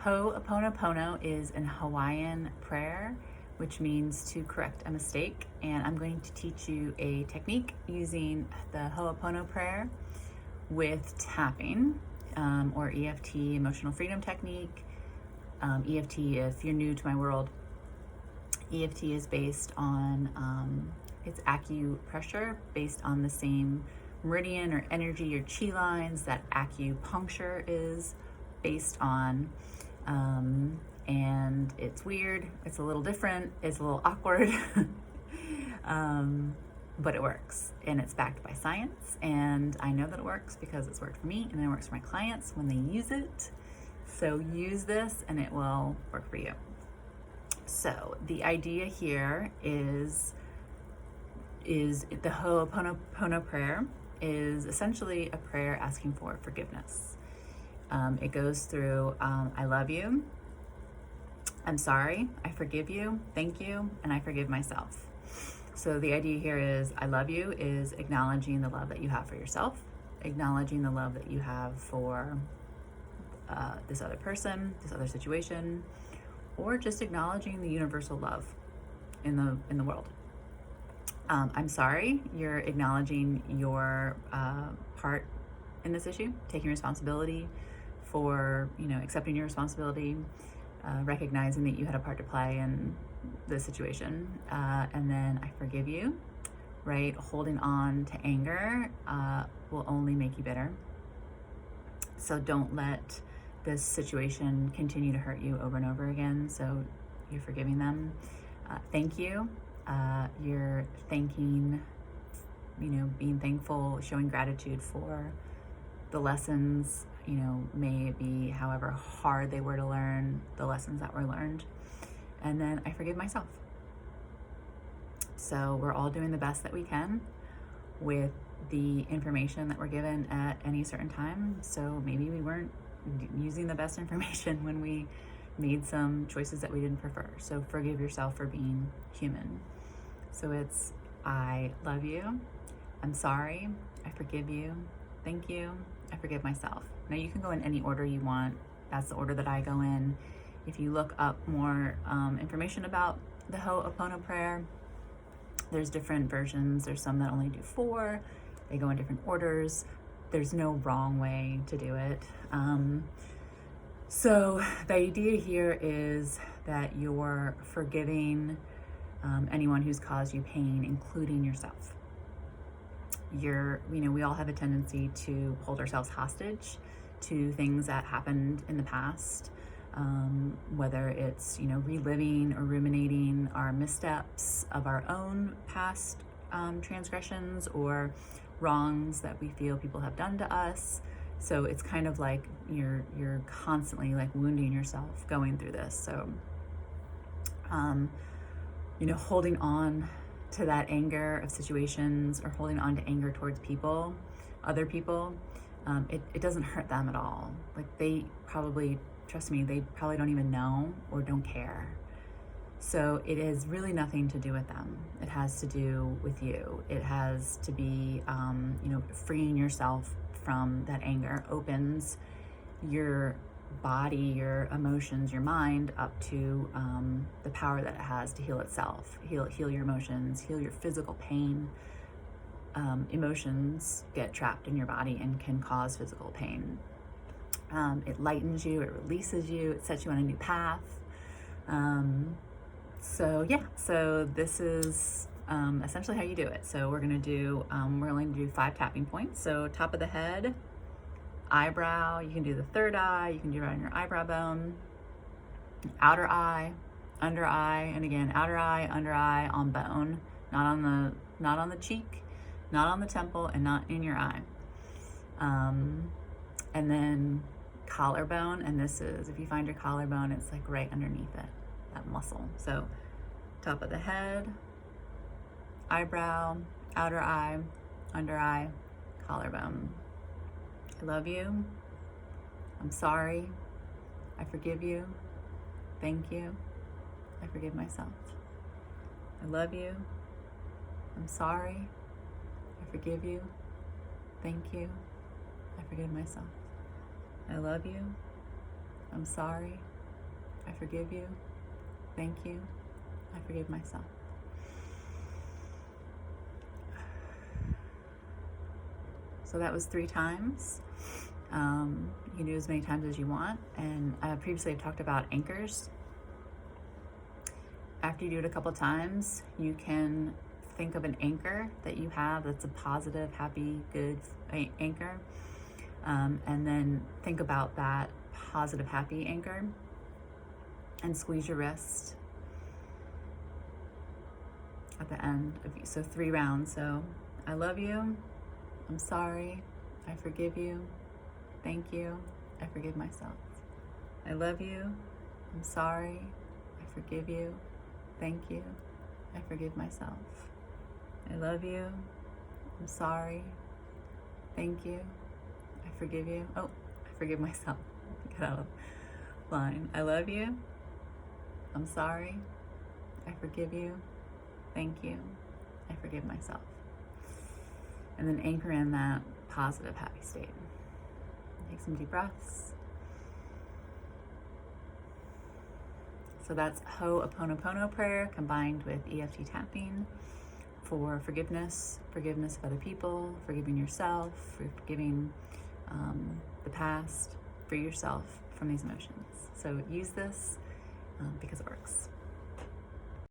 Ho'oponopono is an Hawaiian prayer, which means to correct a mistake. And I'm going to teach you a technique using the Ho'opono prayer with tapping, or EFT, emotional freedom technique. EFT, if you're new to my world, EFT is based on, it's acupressure based on the same meridian or energy or chi lines that acupuncture is based on. And it's weird, it's a little different, it's a little awkward, but it works, and it's backed by science, and I know that it works because it's worked for me and it works for my clients when they use it. So use this and it will work for you. So the idea here is the Ho'oponopono prayer is essentially a prayer asking for forgiveness. It goes through, I love you, I'm sorry, I forgive you, thank you, and I forgive myself. So the idea here is I love you is acknowledging the love that you have for yourself, acknowledging the love that you have for this other person, this other situation, or just acknowledging the universal love in the world. I'm sorry, you're acknowledging your part in this issue, taking responsibility for, accepting your responsibility, recognizing that you had a part to play in the situation. And then I forgive you, right? Holding on to anger will only make you bitter. So don't let this situation continue to hurt you over and over again. So you're forgiving them. Thank you. You're thanking, being thankful, showing gratitude for the lessons, may it be however hard they were to learn, the lessons that were learned. And then I forgive myself. So we're all doing the best that we can with the information that we're given at any certain time. So maybe we weren't using the best information when we made some choices that we didn't prefer. So forgive yourself for being human. So it's, I love you, I'm sorry, I forgive you, thank you, I forgive myself. Now you can go in any order you want. That's the order that I go in. If you look up more information about the Ho'opono prayer, there's different versions. There's some that only do 4. They go in different orders. There's no wrong way to do it. So the idea here is that you're forgiving anyone who's caused you pain, including yourself. We all have a tendency to hold ourselves hostage to things that happened in the past, whether it's, reliving or ruminating our missteps of our own past transgressions or wrongs that we feel people have done to us. So it's kind of like you're constantly like wounding yourself going through this. So, holding on to that anger of situations or holding on to anger towards people, other people, it doesn't hurt them at all. Like they probably, trust me, they probably don't even know or don't care. So it has really nothing to do with them. It has to do with you. It has to be, freeing yourself from that anger opens your body, your emotions, your mind up to the power that it has to heal itself, heal your emotions, heal your physical pain. Emotions get trapped in your body and can cause physical pain. It lightens you, it releases you, it sets you on a new path. So this is essentially how you do it. So we're only going to do 5 tapping points. So top of the head, eyebrow, you can do the third eye, you can do it on your eyebrow bone, outer eye, under eye, and again, outer eye, under eye, on bone, not on the cheek, not on the temple, and not in your eye. And then collarbone, and this is, if you find your collarbone, it's like right underneath it, that muscle. So top of the head, eyebrow, outer eye, under eye, collarbone. I love you, I'm sorry, I forgive you, thank you, I forgive myself. I love you, I'm sorry, I forgive you, thank you, I forgive myself. I love you, I'm sorry, I forgive you. Thank you. I forgive myself. So that was 3 times. You can do as many times as you want. And previously I've talked about anchors. After you do it a couple times, you can think of an anchor that you have that's a positive, happy, good anchor. And then think about that positive, happy anchor and squeeze your wrist at the end. So 3 rounds. So I love you. I'm sorry. I forgive you. Thank you. I forgive myself. I love you. I'm sorry. I forgive you. Thank you. I forgive myself. I love you. I'm sorry. Thank you. I forgive you. Oh, I forgive myself. Get out of line. I love you. I'm sorry. I forgive you. Thank you. I forgive myself. And then anchor in that positive, happy state. Take some deep breaths. So that's Ho'oponopono prayer combined with EFT tapping for forgiveness of other people, forgiving yourself, forgiving the past, free yourself from these emotions. So use this because it works.